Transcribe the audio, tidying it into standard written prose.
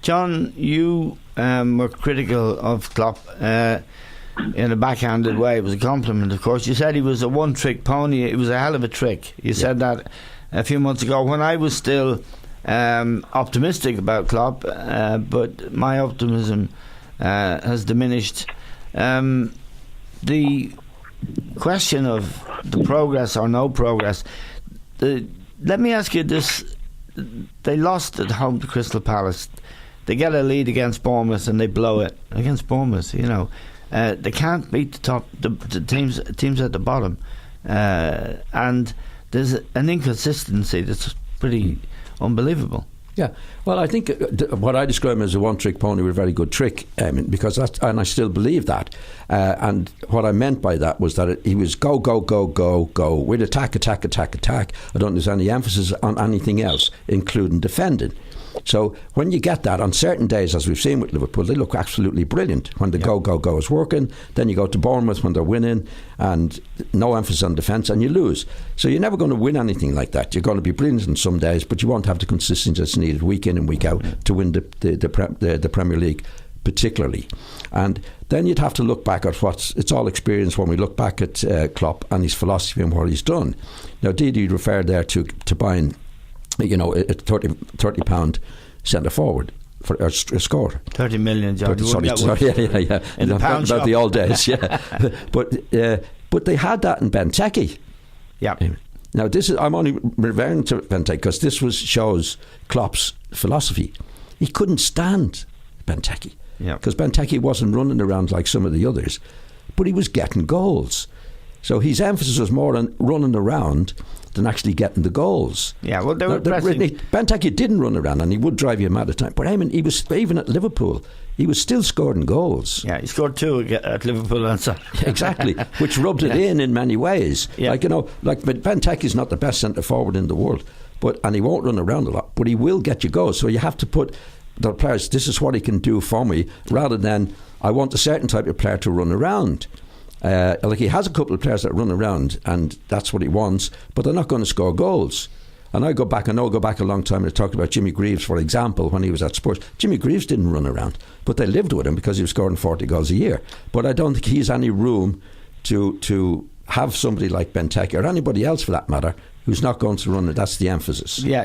John, you were critical of Klopp in a backhanded way. It was a compliment, of course. You said he was a one-trick pony. It was a hell of a trick. You said that a few months ago when I was still optimistic about Klopp, but my optimism has diminished. The question of the progress or no progress, let me ask you this. They lost at home to Crystal Palace. They get a lead against Bournemouth and they blow it against Bournemouth. You know, they can't beat the teams at the bottom, and there's an inconsistency that's pretty unbelievable. Yeah, well, I think what I describe as a one-trick pony was a very good trick, because that's, and I still believe that. And what I meant by that was that he was go, with attack. I don't think there's any emphasis on anything else, including defending. So when you get that, on certain days, as we've seen with Liverpool, they look absolutely brilliant. When the go is working, then you go to Bournemouth when they're winning, and no emphasis on defence, and you lose. So you're never going to win anything like that. You're going to be brilliant on some days, but you won't have the consistency that's needed week in and week out to win the Premier League, particularly. And then you'd have to look back at it's all experience when we look back at Klopp and his philosophy and what he's done. Now, Didi referred there to buying, a £30 centre forward for a score. 30 million, John. Sorry, yeah. In the pound shop. About the old days, yeah. But they had that in Benteke. Yeah. Now I'm only referring to Benteke because this shows Klopp's philosophy. He couldn't stand Benteke because Benteke wasn't running around like some of the others, but he was getting goals. So his emphasis was more on running around than actually getting the goals. Yeah, well, they were pressing. Benteke didn't run around, and he would drive you mad at times. But he was, even at Liverpool, he was still scoring goals. Yeah, he scored 2 at Liverpool and so. Exactly, which rubbed it in many ways. Yeah. But Benteke is not the best centre forward in the world, and he won't run around a lot, but he will get you goals. So you have to put the players, this is what he can do for me, rather than I want a certain type of player to run around. He has a couple of players that run around, and that's what he wants, but they're not going to score goals. And I go back a long time and talked about Jimmy Greaves, for example, when he was at Spurs. Jimmy Greaves didn't run around, but they lived with him because he was scoring 40 goals a year. But I don't think he's any room to have somebody like Benteke or anybody else for that matter who's not going to run it. That's the emphasis. Yeah.